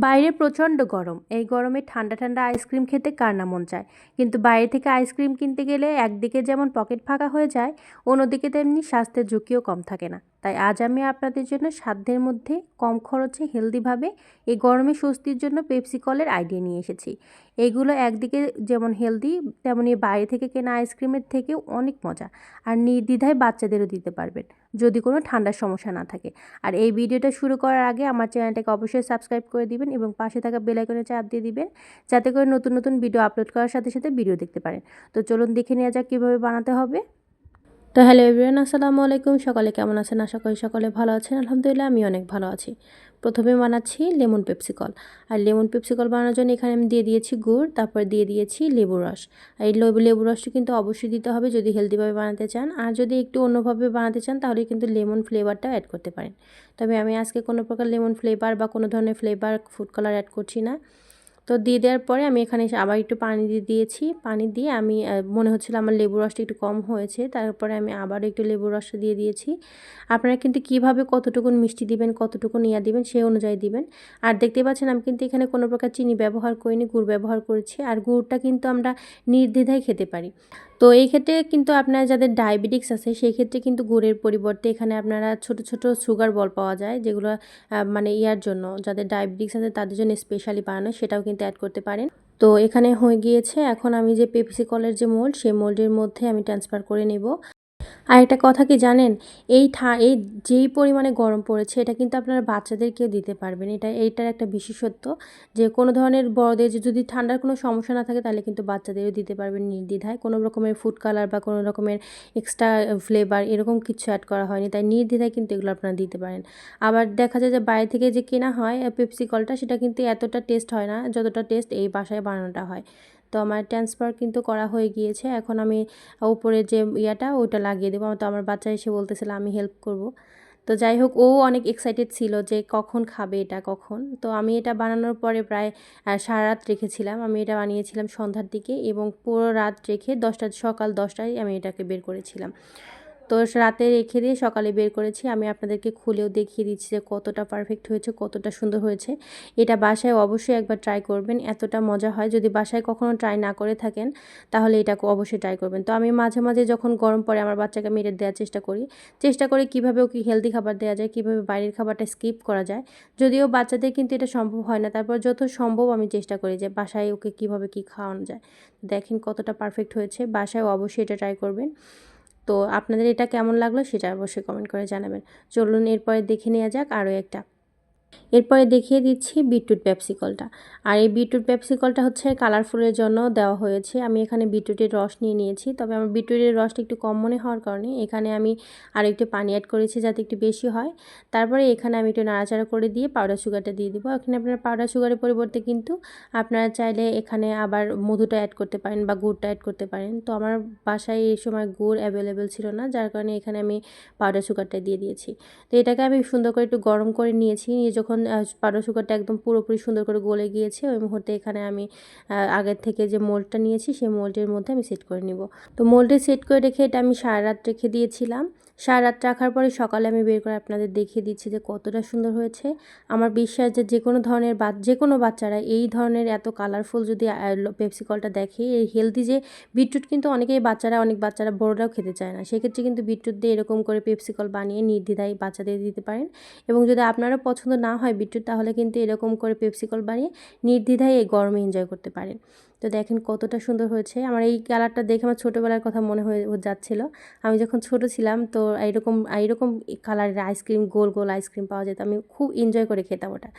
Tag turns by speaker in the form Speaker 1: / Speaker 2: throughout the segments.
Speaker 1: বাইরে প্রচণ্ড গরম। এই গরমে ঠান্ডা ঠান্ডা আইসক্রিম খেতে কার না মন চায়। কিন্তু বাইরে থেকে আইসক্রিম কিনতে গেলে একদিকে যেমন পকেট ফাঁকা হয়ে যায়, অন্যদিকে তেমনি স্বাস্থ্যের ঝুঁকিও কম থাকে না। তাই আজ আমি আপনাদের জন্য সাধ্যের মধ্যে কম খরচে হেলদিভাবে এই গরমে স্বস্তির জন্য পেপসি কলের আইডিয়া নিয়ে এসেছি। এইগুলো একদিকে যেমন হেলদি, তেমনি বাইরে থেকে কেনা আইসক্রিমের থেকেও অনেক মজা। আর নির্দ্বিধায় বাচ্চাদেরও দিতে পারবেন, যদি কোনো ঠান্ডার সমস্যা না থাকে। আর এই ভিডিওটা শুরু করার আগে আমার চ্যানেলটাকে অবশ্যই সাবস্ক্রাইব করে দিবেন এবং পাশে থাকা বেল আইকনে চাপ দিয়ে দিবেন, যাতে করে নতুন নতুন ভিডিও আপলোড করার সাথে সাথে ভিডিও দেখতে পারেন। তো চলুন দেখে নেওয়া যাক কীভাবে বানাতে হবে। তো হ্যালো এভরিওয়ান, আসসালামু আলাইকুম। সকালে কেমন আছেন? আশা করি সকলে ভালো আছেন। আলহামদুলিল্লাহ আমি অনেক ভালো আছি। প্রথমে বানাচ্ছি লেমন পেপসিকল। আর লেমন পেপসিকল বানানোর জন্য এখানে আমি দিয়ে দিয়েছি গুড়, তারপর দিয়ে দিয়েছি লেবুর রস। আর এই লেবুর রসটা কিন্তু অবশ্যই দিতে হবে যদি হেলদিভাবে বানাতে চান। আর যদি একটু অন্যভাবে বানাতে চান তাহলে কিন্তু লেমন ফ্লেভারটাও অ্যাড করতে পারেন। তবে আমি আজকে কোনো প্রকার লেমন ফ্লেভার বা কোনো ধরনের ফ্লেভার ফুড কালার অ্যাড করছি না। তো দিয়ে দেওয়ার পরে আমি এখানে এসে আবার একটু পানি দিয়ে দিয়েছি। পানি দিয়ে আমি মনে হচ্ছিল আমার লেবুর রসটা একটু কম হয়েছে, তারপরে আমি আবারও একটু লেবুর রসটা দিয়ে দিয়েছি। আপনারা কিন্তু কীভাবে কতটুকুন মিষ্টি দিবেন, কতটুকুন ইয়া দিবেন সেই অনুযায়ী দিবেন। আর দেখতে পাচ্ছেন আমি কিন্তু এখানে কোনো প্রকার চিনি ব্যবহার করিনি, গুড় ব্যবহার করেছি। আর গুড়টা কিন্তু আমরা নির্দ্বিধায় খেতে পারি। তো এই ক্ষেত্রে কিন্তু আপনারা যাদের ডায়াবেটিক্স আছে সেই ক্ষেত্রে কিন্তু গুড়ের পরিবর্তে এখানে আপনারা ছোট ছোট সুগার বল পাওয়া যায়, যেগুলো মানে ইয়ার জন্য, যাদের ডায়াবেটিক্স আছে তাদের জন্য স্পেশালি বানানো, সেটাও কিন্তু অ্যাড করতে পারেন। তো এখানে হয়ে গিয়েছে। এখন আমি যে পেপসি কলের যে মোল্ড, সেই মোল্ডের মধ্যে আমি ট্রান্সফার করে নেব। আর একটা কথা কি জানেন, এই যেই পরিমাণে গরম পড়েছে এটা কিন্তু আপনারা বাচ্চাদেরকেও দিতে পারবেন। এইটার একটা বিশেষত্ব যে কোনো ধরনের বড়দের যদি ঠান্ডার কোনো সমস্যা না থাকে তাহলে কিন্তু বাচ্চাদেরও দিতে পারবেন নির্দ্বিধায়। কোনো রকমের ফুড কালার বা কোনো রকমের এক্সট্রা ফ্লেভার এরকম কিছু অ্যাড করা হয়নি, তাই নির্দ্বিধায় কিন্তু এগুলো আপনারা দিতে পারেন। আবার দেখা যায় যে বাইরে থেকে যে কেনা হয় পেপসি কলটা, সেটা কিন্তু এতটা টেস্ট হয় না যতটা টেস্ট এই বাসায় বানানোটা হয়। তো আমার ট্রান্সফার কিন্তু করা হয়ে গিয়েছে। এখন আমি উপরে যে ওইটা লাগিয়ে দেবো। তো আমার বাচ্চা এসে বলতেছিল আমি হেল্প করব। তো যাই হোক, ও অনেক এক্সাইটেড ছিল যে কখন খাবে এটা কখন। তো আমি এটা বানানোর পরে প্রায় সারা রাত রেখেছিলাম। আমি এটা বানিয়েছিলাম সন্ধ্যার দিকে এবং পুরো রাত রেখে সকাল 10টায় আমি এটাকে বের করেছিলাম। তো রাতে রেখে দিয়ে সকালে বের করেছি। আমি আপনাদেরকে খুলেও দেখিয়ে দিচ্ছি যে কতটা পারফেক্ট হয়েছে, কতটা সুন্দর হয়েছে। এটা বাসায় অবশ্যই একবার ট্রাই করবেন, এতটা মজা হয়। যদি বাসায় কখনো ট্রাই না করে থাকেন তাহলে এটা অবশ্যই ট্রাই করবেন। তো আমি মাঝে মাঝে যখন গরম পড়ে আমার বাচ্চাকে আমি এটা দেওয়ার চেষ্টা করি কীভাবে ওকে হেলদি খাবার দেওয়া যায়, কীভাবে বাইরের খাবারটা স্কিপ করা যায়। যদিও বাচ্চাদের কিন্তু এটা সম্ভব হয় না, তারপর যত সম্ভব আমি চেষ্টা করি যে বাসায় ওকে কীভাবে কী খাওয়ানো যায়। দেখেন কতটা পারফেক্ট হয়েছে। বাসায় অবশ্যই এটা ট্রাই করবেন। তো আপনাদের এটা কেমন লাগলো সেটা অবশ্যই কমেন্ট করে জানাবেন। চলুন এরপরে দেখে নেওয়া যাক আরও একটা। এরপরে দেখিয়ে দিচ্ছি বিটরুট পেপসিকলটা। আর এই বিটরুট পেপসিকলটা হচ্ছে কালারফুলের জন্য দেওয়া হয়েছে। আমি এখানে বিটরুটের রস নিয়ে নিয়েছি, তবে আমার বিটরুটের রসটা একটু কম মনে হওয়ার কারণে এখানে আমি আর একটু পানি অ্যাড করেছি যাতে একটু বেশি হয়। তারপরে এখানে আমি একটু নাড়াচাড়া করে দিয়ে পাউডার সুগারটা দিয়ে দিব। এখানে আপনারা পাউডার সুগারের পরিবর্তে কিন্তু আপনারা চাইলে এখানে আবার মধুটা অ্যাড করতে পারেন বা গুড়টা অ্যাড করতে পারেন। তো আমার বাসায় এই সময় গুড় অ্যাভেলেবেল ছিল না, যার কারণে এখানে আমি পাউডার সুগারটা দিয়ে দিয়েছি। তো এটাকে আমি সুন্দর করে একটু গরম করে নিয়েছি। নিয়ে যখন পাউডার সুগারটা একদম পুরোপুরি সুন্দর করে গলে গিয়েছে, ওই মুহূর্তে এখানে আমি আগের থেকে যে মোল্ডটা নিয়েছি সেই মোল্ডের মধ্যে আমি সেট করে নিব। তো মোল্ডে সেট করে রেখে এটা আমি সারা রাত রেখে দিয়েছিলাম। সারা রাত রাখার পরে সকালে আমি বের করে আপনাদের দেখিয়ে দিচ্ছি যে কতটা সুন্দর হয়েছে। আমার বিশ্বাস যে কোনো ধরনের যে কোনো বাচ্চারা এই ধরনের এত কালারফুল যদি পেপসিকলটা দেখে, এই হেলদি যে বিটরুট কিন্তু অনেক বাচ্চারা বড়রাও খেতে চায় না, সেক্ষেত্রে কিন্তু বিটরুট দিয়ে এরকম করে পেপসিকল বানিয়ে নির্দ্বিধায় বাচ্চাদের দিতে পারেন। এবং যদি আপনারও পছন্দ না হয় বিটরুট, তাহলে কিন্তু এরকম করে পেপসিকল বানিয়ে নির্দ্বিধায় এই গরমে এনজয় করতে পারেন। তো দেখেন কতটা সুন্দর হয়েছে। আমার এই কালারটা দেখে আমার ছোটোবেলার কথা মনে হয়ে যাচ্ছিলো। আমি যখন ছোট ছিলাম তো এইরকম কালারের আইসক্রিম, গোল গোল আইসক্রিম পাওয়া যেত, আমি খুব এনজয় করে খেতাম ওটা।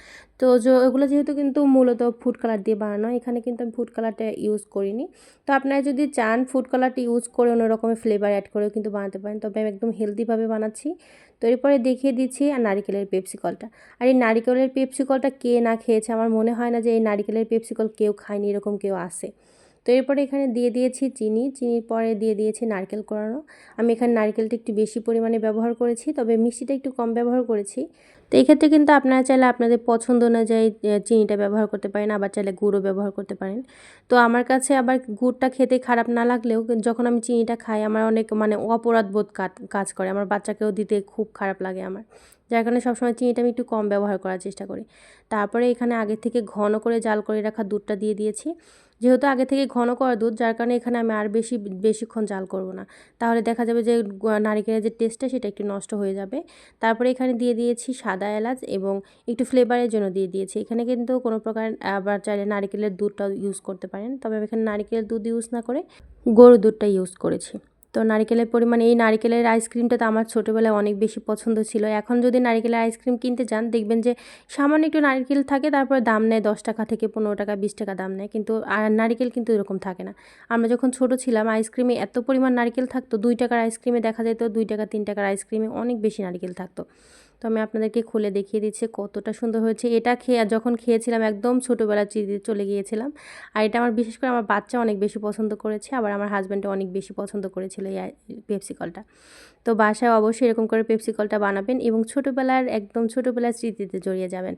Speaker 1: তো ওগুলো যেহেতু কিন্তু মূলত ফুড কালার দিয়ে বানানো, এখানে কিন্তু আমি ফুড কালারটা ইউজ করিনি। তো আপনারা যদি চান ফুড কালারটা ইউজ করে অন্য রকমের ফ্লেভার অ্যাড করেও কিন্তু বানাতে পারেন, তবে আমি একদম হেলদিভাবে বানাচ্ছি। তো এরপরে দেখিয়ে দিচ্ছি নারিকেলের পেপসিকলটা। আর এই নারিকেলের পেপসিকলটা কে না খেয়েছে, আমার মনে হয় না যে এই নারিকেলের পেপসিকল কেউ খায়নি, এরকম কেউ আছে। তো এরপরে এখানে দিয়ে দিয়েছি চিনির পরে দিয়ে দিয়েছি নারকেল কোড়ানো। আমি এখানে নারকেলটা একটু বেশি পরিমাণে ব্যবহার করেছি, তবে মিষ্টিটা একটু কম ব্যবহার করেছি। তো এই ক্ষেত্রে কিন্তু আপনারা চাইলে আপনাদের পছন্দ অনুযায়ী চিনিটা ব্যবহার করতে পারেন, আবার চাইলে গুঁড়ও ব্যবহার করতে পারেন। তো আমার কাছে আবার গুড়টা খেতে খারাপ না লাগলেও যখন আমি চিনিটা খাই আমার অনেক অপরাধ বোধ কাজ করে, আমার বাচ্চাকেও দিতে খুব খারাপ লাগে আমার। যার কারণে সবসময় চিনিটা আমি একটু কম ব্যবহার করার চেষ্টা করি। তারপরে এখানে আগে থেকে ঘন করে জাল করে রাখা দুধটা দিয়ে দিয়েছি। যেহেতু আগে থেকে ঘন করা দুধ, যার কারণে এখানে আমি আর বেশিক্ষণ জাল করব না, তাহলে দেখা যাবে যে নারিকেলের যে টেস্টটা সেটা একটু নষ্ট হয়ে যাবে। তারপরে এখানে দিয়ে দিয়েছি সাদা এলাচ এবং একটু ফ্লেভারের জন্য দিয়ে দিয়েছি। এখানে কিন্তু কোনো প্রকার আবার চাইলে নারিকেলের দুধটাও ইউজ করতে পারেন, তবে আমি এখানে নারিকেলের দুধ ইউজ না করে গরুর দুধটা ইউজ করেছি। তো নারিকেলের পরিমাণ, এই নারিকেলের আইসক্রিমটা তো আমার ছোটোবেলায় অনেক বেশি পছন্দ ছিল। এখন যদি নারিকেলের আইসক্রিম কিনতে যান, দেখবেন যে সামান্য একটু নারকেল থাকে, তারপরে দাম নেয় 10 টাকা থেকে 15 টাকা 20 টাকা দাম নেয়, কিন্তু আর নারিকেল কিন্তু এরকম থাকে না। আমরা যখন ছোট ছিলাম, আইসক্রিমে এত পরিমাণ নারিকেল থাকতো, 2 টাকার আইসক্রিমে দেখা যেত 2 টাকা 3 টাকার আইসক্রিমে অনেক বেশি নারিকেল থাকতো। তো আমি আপনাদেরকে খুলে দেখিয়ে দিচ্ছি কতটা সুন্দর হয়েছে। এটা যখন খেয়েছিলাম একদম ছোটোবেলার স্মৃতিতে চলে গিয়েছিলাম। আর এটা আমার, বিশেষ করে আমার বাচ্চা অনেক বেশি পছন্দ করেছে, আবার আমার হাজব্যান্ডও অনেক বেশি পছন্দ করেছিল এই পেপসিকলটা। তো বাসায় অবশ্যই এরকম করে পেপসিকলটা বানাবেন এবং একদম ছোটোবেলার স্মৃতিতে জড়িয়ে যাবেন।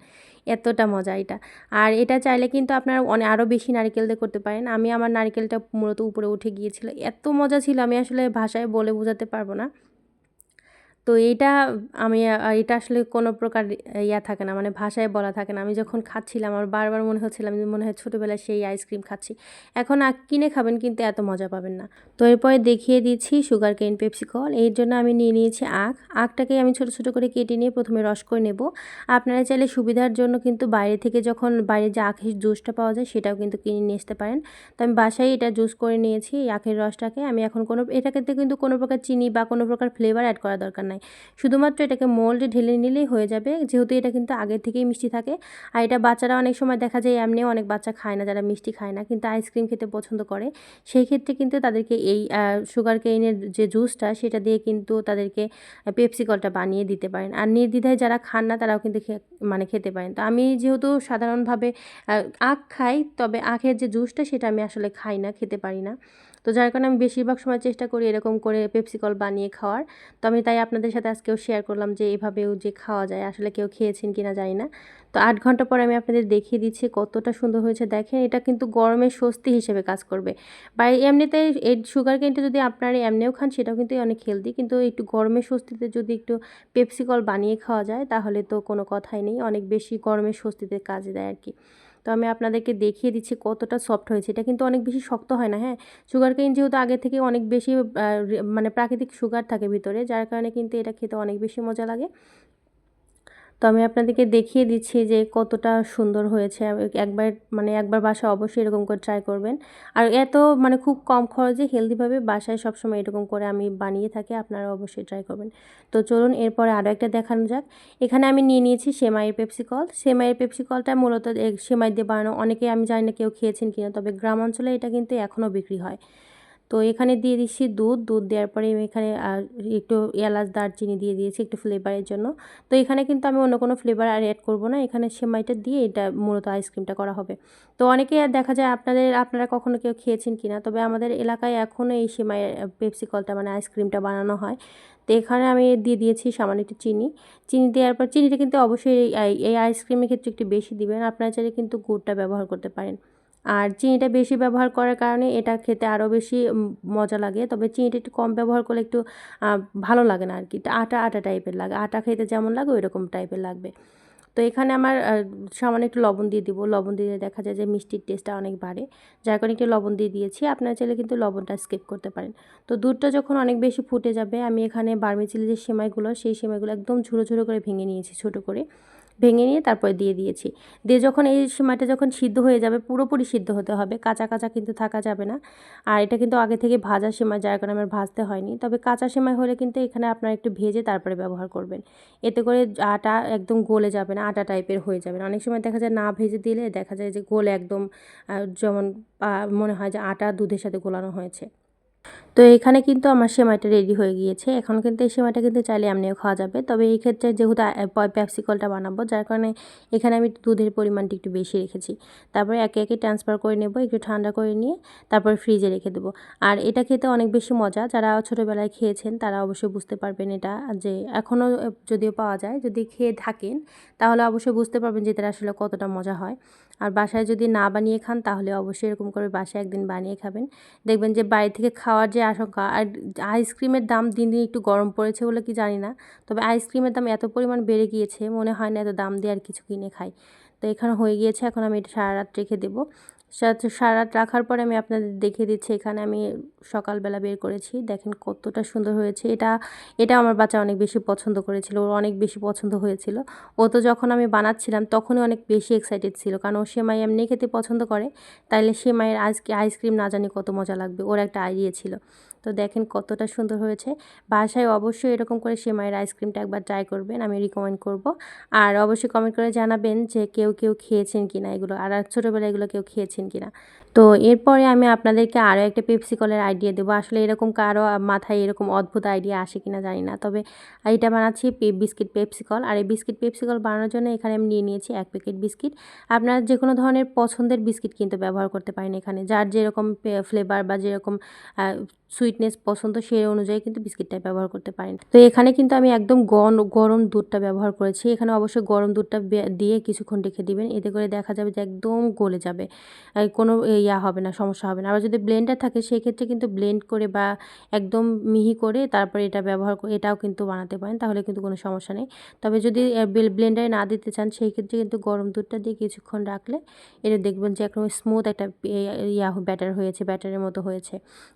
Speaker 1: এতটা মজা এটা। আর এটা চাইলে কিন্তু আপনারা আরও বেশি নারকেল দিয়ে করতে পারেন। আমি আমার নারকেলটা মূলত উপরে উঠে গিয়েছিল, এত মজা ছিল, আমি আসলে ভাষায় বলে বোঝাতে পারবো না। তো এইটা আমি এটা আসলে কোনো প্রকার থাকে না, মানে ভাষায় বলা থাকে না। আমি যখন খাচ্ছিলাম আমার বারবার মনে হচ্ছিল আমি মনে হয় ছোটোবেলায় সেই আইসক্রিম খাচ্ছি। এখন কিনে খাবেন কিন্তু এত মজা পাবেন না। তো এরপরে দেখিয়ে দিচ্ছি সুগার কেন পেপসিকল। এর জন্য আমি নিয়ে নিয়েছি আখটাকে আমি ছোটো ছোটো করে কেটে নিয়ে প্রথমে রস করে নেব। আপনারা চাইলে সুবিধার জন্য কিন্তু বাইরে থেকে যখন বাইরে যে আখের জুসটা পাওয়া যায় সেটাও কিন্তু কিনে নিয়ে আসতে পারেন। তো আমি বাসায় এটা জুস করে নিয়েছি এই আখের রসটাকে। আমি এখন এটাকে কিন্তু কোনো প্রকার চিনি বা কোনো প্রকার ফ্লেভার অ্যাড করার দরকার নাই। শুধুমাত্র এটাকে মোল্ডে ঢেলে নিলেই হয়ে যাবে, যেহেতু এটা কিন্তু আগে থেকেই মিষ্টি থাকে। আর এটা বাচ্চারা অনেক সময় দেখা যায় এমনিও অনেক বাচ্চা খায় না, যারা মিষ্টি খায় না কিন্তু আইসক্রিম খেতে পছন্দ করে, সেই ক্ষেত্রে কিন্তু তাদেরকে এই সুগার কেইনের যে জুসটা সেটা দিয়ে কিন্তু তাদেরকে পেপসিকলটা বানিয়ে দিতে পারেন। আর নির্দ্বিধায় যারা খান না তারাও কিন্তু খেতে পারেন। তো আমি যেহেতু সাধারণভাবে আখ খাই, তবে আখের যে জুসটা সেটা আমি আসলে খাই না, খেতে পারি না। তো যার কারণে আমি বেশিরভাগ সময় চেষ্টা করি এরকম করে পেপসিকল বানিয়ে খাওয়ার। তো আমি তাই আপনাদের সাথে আজকেও শেয়ার করলাম যে এভাবেও যে খাওয়া যায়, আসলে কেউ খেয়েছেন কিনা জানি না। তো 8 ঘন্টা পরে আমি আপনাদের দেখিয়ে দিচ্ছি কতটা সুন্দর হয়েছে। দেখেন, এটা কিন্তু গরমের স্বস্তি হিসেবে কাজ করবে। বা এমনিতে এই সুগার কেনটা যদি আপনারা এমনিও খান সেটাও কিন্তু অনেক হেলদি, কিন্তু একটু গরমের স্বস্তিতে যদি একটু পেপসিকল বানিয়ে খাওয়া যায় তাহলে তো কোনো কথাই নেই, অনেক বেশি গরমের স্বস্তিতে কাজে দেয় আর কি। তো আমি আপনাদেরকে দেখিয়ে দিচ্ছি কতটা সফট হয়েছে। এটা কিন্তু অনেক বেশি শক্ত হয় না, হ্যাঁ। সুগার কেন যেহেতু আগে থেকে অনেক বেশি প্রাকৃতিক সুগার থাকে ভিতরে, যার কারণে কিন্তু এটা খেতে অনেক বেশি মজা লাগে। তো আমি আপনাদেরকে দেখিয়ে দিচ্ছি যে কতটা সুন্দর হয়েছে। একবার বাসায় অবশ্যই এরকম করে ট্রাই করবেন। আর এত খুব কম খরচে হেলদিভাবে বাসায় সবসময় এরকম করে আমি বানিয়ে থাকি, আপনারা অবশ্যই ট্রাই করবেন। তো চলুন এরপরে আরও একটা দেখানো যাক। এখানে আমি নিয়ে নিয়েছি সেমাইয়ের পেপসিকল। সেমাইয়ের পেপসিকলটা মূলত সেমাই দিয়ে বানানো, অনেকে, আমি জানি না কেউ খেয়েছেন কিনা, তবে গ্রাম অঞ্চলে এটা কিন্তু এখনও বিক্রি হয়। তো এখানে দিয়ে দিচ্ছি দুধ দেওয়ার পরে আমি এখানে একটু এলাচ দারচিনি দিয়ে দিয়েছি একটু ফ্লেভারের জন্য। তো এখানে কিন্তু আমি অন্য কোনো ফ্লেভার আর অ্যাড করব না, এখানে সেমাইটা দিয়ে এটা মূলত আইসক্রিমটা করা হবে। তো অনেকে দেখা যায় আপনারা কখনো কেউ খেয়েছেন কিনা, তবে আমাদের এলাকায় এখনও এই সেমাইয়ের পেপসিকলটা আইসক্রিমটা বানানো হয়। তো এখানে আমি দিয়ে দিয়েছি সামান্য একটু চিনি দেওয়ার পর, চিনিটা কিন্তু অবশ্যই এই আইসক্রিমের ক্ষেত্রে একটু বেশি দিবেন, আপনারা চাইলে কিন্তু গুড়টা ব্যবহার করতে পারেন। আর চিনিটা বেশি ব্যবহার করার কারণে এটা খেতে আরও বেশি মজা লাগে, তবে চিনিটা একটু কম ব্যবহার করলে একটু ভালো লাগে না আর কি, আটা টাইপের লাগে, আটা খেতে যেমন লাগে ওই রকম টাইপের লাগবে। তো এখানে আমার সামান্য একটু লবণ দিয়ে দিব, লবণ দিলে দেখা যায় যে মিষ্টির টেস্টটা অনেক বাড়ে, যার কারণে একটু লবণ দিয়ে দিয়েছি। আপনারা চাইলে কিন্তু লবণটা স্কিপ করতে পারেন। তো দুধটা যখন অনেক বেশি ফুটে যাবে, আমি এখানে বার্মিচিলি যে সেমাইগুলো, সেই সেমাইগুলো একদম ঝুরো ঝুরো করে ভেঙে নিয়েছি, ছোটো করে ভেঙে নিয়ে তারপরে দিয়ে দিয়েছি। দিয়ে যখন এই সেমাইটা যখন সিদ্ধ হয়ে যাবে, পুরোপুরি সিদ্ধ হতে হবে, কাঁচা কাঁচা কিন্তু থাকা যাবে না। আর এটা কিন্তু আগে থেকে ভাজা সেমাই, যার কারণে আমার ভাজতে হয়নি, তবে কাঁচা সেমাই হলে কিন্তু এখানে আপনারা একটু ভেজে তারপরে ব্যবহার করবেন। এতে করে আটা একদম গলে যাবে না, আটা টাইপের হয়ে যাবে না। অনেক সময় দেখা যায় না ভেজে দিলে দেখা যায় যে গলে একদম যেমন মনে হয় যে আটা দুধের সাথে গোলানো হয়েছে। তো এখানে কিন্তু আমার সেমাইটা রেডি হয়ে গিয়েছে। এখন কিন্তু এই সেমাইটা কিন্তু চাইলে এমনিও খাওয়া যাবে, তবে এই ক্ষেত্রে যেহেতু পেপসিকলটা বানাবো, যার কারণে এখানে আমি দুধের পরিমাণটা একটু বেশি রেখেছি। তারপরে একে একে ট্রান্সফার করে নেব, একটু ঠান্ডা করে নিয়ে তারপর ফ্রিজে রেখে দেবো। আর এটা খেতে অনেক বেশি মজা, যারা ছোটোবেলায় খেয়েছেন তারা অবশ্যই বুঝতে পারবেন এটা, যে এখনও যদিও পাওয়া যায়, যদি খেয়ে থাকেন তাহলে অবশ্যই বুঝতে পারবেন যে এটা আসলে কতটা মজা হয়। আর বাসায় যদি না বানিয়ে খান তাহলে অবশ্যই এরকম করে বাসায় একদিন বানিয়ে খাবেন, দেখবেন যে বাইরে থেকে খাওয়ার যে আশঙ্কা, আর আইসক্রিমের দাম দিন দিন একটু গরম পড়েছে বলে কি জানি না, তবে আইসক্রিমের দাম এত পরিমাণ বেড়ে গিয়েছে, মনে হয় না এত দাম দিয়ে আর কিছু কিনে খাই। তো এখানে হয়ে গিয়েছে, এখন আমি এটা সারা রাত রেখে দেবো। সারা রাত রাখার পরে আমি আপনাদের দেখিয়ে দিচ্ছি, এখানে আমি সকালবেলা বের করেছি, দেখেন কতটা সুন্দর হয়েছে। এটা আমার বাচ্চা অনেক বেশি পছন্দ করেছিল, ওর অনেক বেশি পছন্দ হয়েছিল। ও তো যখন আমি বানাচ্ছিলাম তখনই অনেক বেশি এক্সাইটেড ছিল, কারণ ও সেমাই এমনি খেতে পছন্দ করে, তাইলে সেমাইয়ের আইসক্রিম না জানি কত মজা লাগবে, ওর একটা আইডিয়া ছিল। তো দেখেন কতটা সুন্দর হয়েছে। বাসায় অবশ্যই এরকম করে সেমাইয়ের আইসক্রিমটা একবার ট্রাই করবেন, আমি রিকমেন্ড করব। আর অবশ্যই কমেন্ট করে জানাবেন যে কেউ খেয়েছেন কিনা এগুলো, আর ছোটোবেলায় এগুলো কেউ খেয়েছেন কিনা। তো এরপরে আমি আপনাদেরকে আরও একটা পেপসিকলের আইডিয়া দেবো। আসলে এরকম কারো মাথায় এরকম অদ্ভুত আইডিয়া আসে কিনা জানি না, তবে এটা বানাচ্ছি বিস্কিট পেপসিকল। আর এই বিস্কিট পেপসিকল বানানোর জন্য এখানে আমি নিয়ে নিয়েছি 1 প্যাকেট বিস্কিট। আপনারা যে কোনো ধরনের পছন্দের বিস্কিট কিন্তু ব্যবহার করতে পারেন এখানে, যার যেরকম ফ্লেভার বা যেরকম সুইটনেস পছন্দ সেই অনুযায়ী কিন্তু বিস্কিটটা ব্যবহার করতে পারেন। তো এখানে কিন্তু আমি একদম গরম দুধটা ব্যবহার করেছি। এখানে অবশ্যই গরম দুধটা দিয়ে কিছুক্ষণ রেখে দিবেন, এতে করে দেখা যাবে যে একদম গলে যাবে, কোনো হবে না, সমস্যা হবে না। আবার যদি ব্লেন্ডার থাকে সেক্ষেত্রে কিন্তু ব্লেন্ড করে বা একদম মিহি করে তারপরে এটা ব্যবহার করে এটাও কিন্তু বানাতে পারেন, তাহলে কিন্তু কোনো সমস্যা নেই। তবে যদি ব্লেন্ডারে না দিতে চান সেই ক্ষেত্রে কিন্তু গরম দুধটা দিয়ে কিছুক্ষণ রাখলে এটা দেখবেন যে একদম স্মুথ একটা ব্যাটার হয়েছে, ব্যাটারের মতো হয়েছে।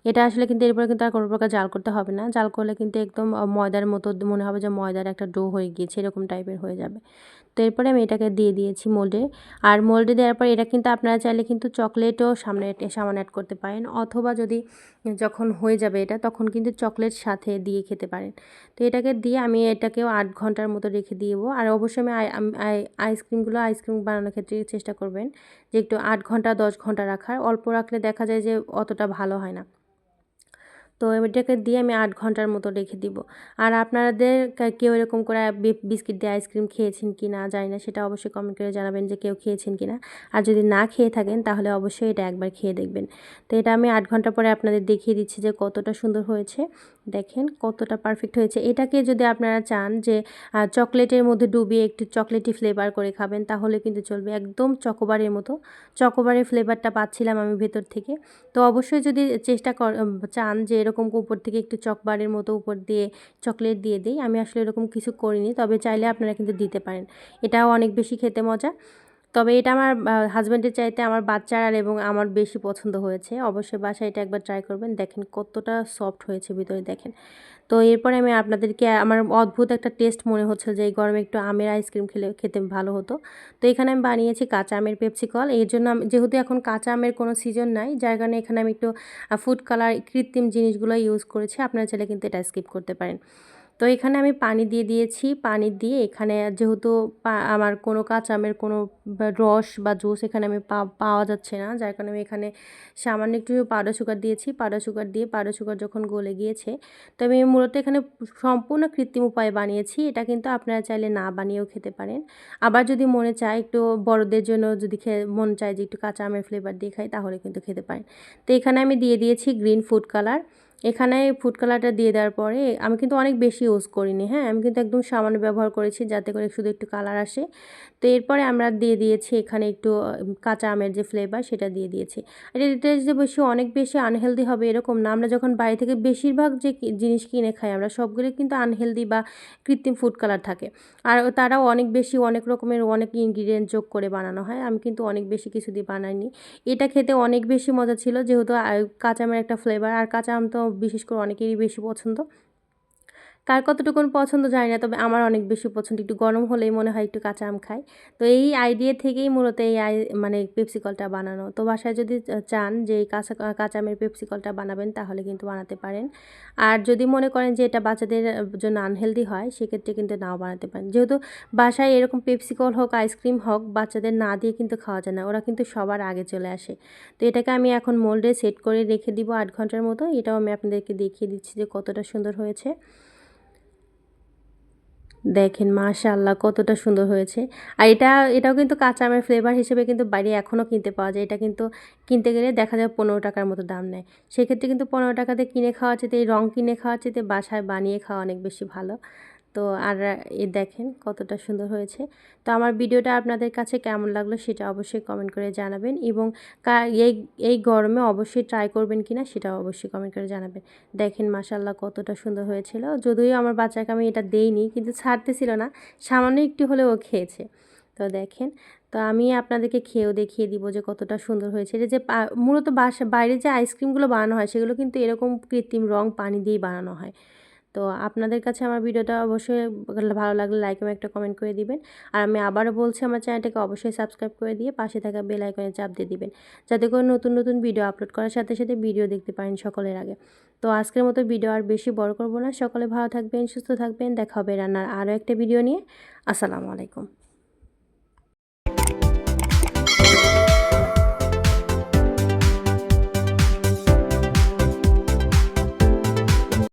Speaker 1: এটা আসলে কিন্তু এরপরে কিন্তু আর কোনো প্রকার জাল করতে হবে না, জাল করলে কিন্তু একদম ময়দার মতো মনে হবে যে ময়দার একটা ডো হয়ে গিয়েছে, এরকম টাইপের হয়ে যাবে। তো এরপরে আমি এটাকে দিয়ে দিয়েছি মোল্ডে। আর মোল্ডে দেওয়ার পর এটা কিন্তু আপনারা চাইলে কিন্তু চকলেটও সামান্য অ্যাড করতে পারেন, অথবা যদি যখন হয়ে যাবে এটা তখন কিন্তু চকলেট সাথে দিয়ে খেতে পারেন। তো এটাকে দিয়ে আমি এটাকেও 8 ঘন্টার মতো রেখে দিব। আর অবশ্যই আমি আইসক্রিম বানানোর ক্ষেত্রে চেষ্টা করবেন যে একটু 8 ঘন্টা 10 ঘন্টা রাখার, অল্প রাখলে দেখা যায় যে অতটা ভালো হয় না। তো এটাকে দিয়ে আমি 8 ঘন্টার মতো রেখে দিব। আর আপনাদের কেউ এরকম করে বিস্কিট দিয়ে আইসক্রিম খেয়েছেন কি না জানি না, সেটা অবশ্যই কমেন্ট করে জানাবেন যে কেউ খেয়েছেন কি না। আর যদি না খেয়ে থাকেন তাহলে অবশ্যই এটা একবার খেয়ে দেখবেন। তো এটা আমি 8 ঘন্টা পরে আপনাদের দেখিয়ে দিচ্ছি যে কতটা সুন্দর হয়েছে। দেখেন কতটা পারফেক্ট হয়েছে। এটাকে যদি আপনারা চান যে চকলেটের মধ্যে ডুবিয়ে একটু চকলেটি ফ্লেভার করে খাবেন তাহলে কিন্তু চলবে, একদম চকোবারের মতো। চকোবারের ফ্লেভারটা পাচ্ছিলাম আমি ভেতর থেকে। তো অবশ্যই যদি চান যে এরকম উপর থেকে একটু চকবারের মতো উপর দিয়ে চকলেট দিয়ে দিই, আমি আসলে এরকম কিছু করিনি, তবে চাইলে আপনারা কিন্তু দিতে পারেন, এটাও অনেক বেশি খেতে মজা। তবে এটা আমার হাজব্যান্ডের চাইতে আমার বাচ্চার এবং আমার বেশি পছন্দ হয়েছে। অবশ্যই বাসায় এটা একবার ট্রাই করবেন, দেখেন কতটা সফট হয়েছে ভিতরে দেখেন। তো এরপরে আমি আপনাদেরকে আমার অদ্ভুত একটা টেস্ট মনে হচ্ছে যে এই গরমে একটু আমের আইসক্রিম খেতে ভালো হতো। তো এখানে আমি বানিয়েছি কাঁচা আমের পেপসিকল। এর জন্য যেহেতু এখন কাঁচা আমের কোনো সিজন নাই, যার কারণে এখানে আমি একটু ফুড কালার কৃত্রিম জিনিসগুলো ইউজ করেছি, আপনারা চাইলে কিন্তু এটা স্কিপ করতে পারেন। তো এখানে আমি পানি দিয়ে দিয়েছি, পানি দিয়ে এখানে যেহেতু আমার কোনো কাঁচা আমের কোনো রস বা জুস এখানে আমি পাওয়া যাচ্ছে না, যার কারণে আমি এখানে সামান্য একটু পাউডার সুগার দিয়েছি। পাউডার সুগার যখন গলে গিয়েছে, তো আমি মূলত এখানে সম্পূর্ণ কৃত্রিম উপায়ে বানিয়েছি। এটা কিন্তু আপনারা চাইলে না বানিয়েও খেতে পারেন। আবার যদি মনে চায় একটু বড়দের জন্য যদি মন চায় যে একটু কাঁচা আমের ফ্লেভার দিয়ে খাই তাহলে কিন্তু খেতে পারেন। তো এখানে আমি দিয়ে দিয়েছি গ্রিন ফুড কালার। এখানে ফুড কালারটা দিয়ে দেওয়ার পরে আমি কিন্তু অনেক বেশি ইউজ করিনি, হ্যাঁ, আমি কিন্তু একদম সামান্য ব্যবহার করেছি যাতে করে শুধু একটু কালার আসে। তো এরপরে আমরা দিয়ে দিয়েছি এখানে একটু কাঁচা আমের যে ফ্লেভার সেটা দিয়ে দিয়েছি। আর এটা যে অনেক বেশি আনহেলদি হবে এরকম না, আমরা যখন বাড়ি থেকে বেশিরভাগ যে জিনিস কিনে খাই আমরা সবগুলো কিন্তু আনহেলদি বা কৃত্রিম ফুড কালার থাকে। আর তারাও অনেক রকমের অনেক ইনগ্রিডিয়েন্ট যোগ করে বানানো হয়, আমি কিন্তু অনেক বেশি কিছু দিয়ে বানাইনি। এটা খেতে অনেক বেশি মজা ছিল, যেহেতু কাঁচা আমের একটা ফ্লেভার, আর কাঁচা আম তো বিশেষ করে অনেকেরই বেশি পছন্দ। কার কতটুকুন পছন্দ জানি না, তবে আমার অনেক বেশি পছন্দ, একটু গরম হলেই মনে হয় একটু কাঁচা আম খাই। তো এই আইডিয়া থেকেই মূলত এই মানে পেপসিকলটা বানানো। তো বাসায় যদি চান যে এই কাঁচা আমের পেপসিকলটা বানাবেন তাহলে কিন্তু বানাতে পারেন। আর যদি মনে করেন যে এটা বাচ্চাদের জন্য আনহেলদি হয় সেক্ষেত্রে কিন্তু নাও বানাতে পারেন, যেহেতু বাসায় এরকম পেপসিকল হোক আইসক্রিম হোক বাচ্চাদের না দিয়ে কিন্তু খাওয়া যায় না, ওরা কিন্তু সবার আগে চলে আসে। তো এটাকে আমি এখন মোল্ডে সেট করে রেখে দিব 8 ঘন্টার মতো। এটাও আমি আপনাদেরকে দেখিয়ে দিচ্ছি যে কতটা সুন্দর হয়েছে। দেখেন মাশাআল্লাহ কতটা সুন্দর হয়েছে। আর এটাও কিন্তু কাঁচা আমের ফ্লেভার হিসেবে কিন্তু বাইরে এখনও কিনতে পাওয়া যায়। এটা কিন্তু কিনতে গেলে দেখা যায় 15 টাকার মতো দাম নেয়। সেক্ষেত্রে কিন্তু 15 টাকাতে কিনে খাওয়ার চাইতে এই রং কিনে খাওয়ার চাইতে বাসায় বানিয়ে খাওয়া অনেক বেশি ভালো। তো আর দেখেন কতটা সুন্দর হয়েছে। তো আমার ভিডিওটা আপনাদের কাছে কেমন লাগলো সেটা অবশ্যই কমেন্ট করে জানাবেন, এবং এই এই গরমে অবশ্যই ট্রাই করবেন কিনা সেটাও অবশ্যই কমেন্ট করে জানাবেন। দেখেন মাশাআল্লাহ কতটা সুন্দর হয়েছিল। যদিও আমার বাচ্চাকে আমি এটা দেইনি, কিন্তু ছাড়তেছিল না, সামান্য একটু হলেও ও খেয়েছে। তো দেখেন, তো আমি আপনাদেরকে খেয়েও দেখিয়ে দিব যে কতটা সুন্দর হয়েছে। এটা যে মূলত বাইরে যে আইসক্রিমগুলো বানানো হয় সেগুলো কিন্তু এরকম কৃত্রিম রং পানি দিয়েই বানানো হয়। তো আপনাদের কাছে আমার ভিডিওটা অবশ্যই ভালো লাগলে লাইক এবং একটা কমেন্ট করে দিবেন। আর আমি আবারও বলছি, আমার চ্যানেলটাকে অবশ্যই সাবস্ক্রাইব করে দিয়ে পাশে থাকা বেল আইকনে চাপ দিয়ে দিবেন, যাতে করে নতুন নতুন ভিডিও আপলোড করার সাথে সাথে ভিডিও দেখতে পারেন সকলের আগে। তো আজকের মতো ভিডিও আর বেশি বড় করব না। সকলে ভালো থাকবেন, সুস্থ থাকবেন। দেখা হবে রান্নার আরও একটা ভিডিও নিয়ে। আসসালামু আলাইকুম।